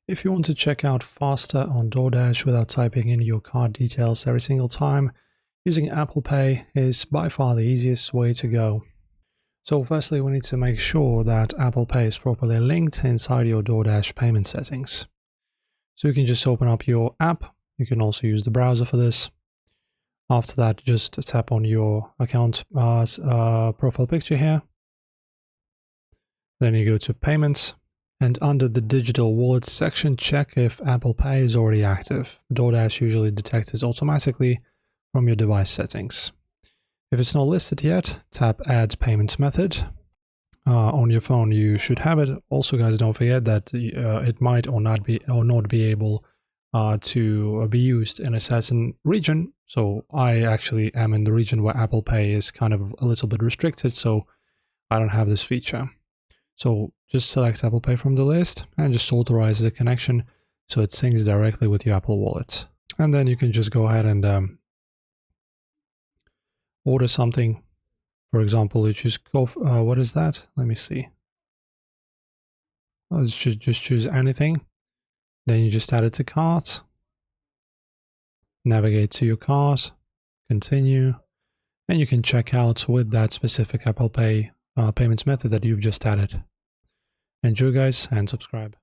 If you want to check out faster on Doordash without typing in your card details every single time, using Apple Pay is by far the easiest way to go. So firstly, we need to make sure that Apple Pay is properly linked inside your Doordash payment settings. So you can just open up your app. You can also use the browser for this. After that, just tap on your account profile picture here. Then you go to Payments. And under the Digital Wallet section, check if Apple Pay is already active. Doordash usually detects this automatically from your device settings. If it's not listed yet, tap Add Payment Method. On your phone, you should have it. Also, guys, don't forget that it might or not be able to be used in a certain region. So I actually am in the region where Apple Pay is kind of a little bit restricted, so I don't have this feature. So just select Apple Pay from the list and just authorize the connection so it syncs directly with your Apple Wallet. And then you can just go ahead and order something. For example, you choose what is that? Let me see. Let's just choose anything. Then you just add it to cart. Navigate to your cart. Continue. And you can check out with that specific Apple Pay payments method that you've just added. Enjoy, guys, and subscribe.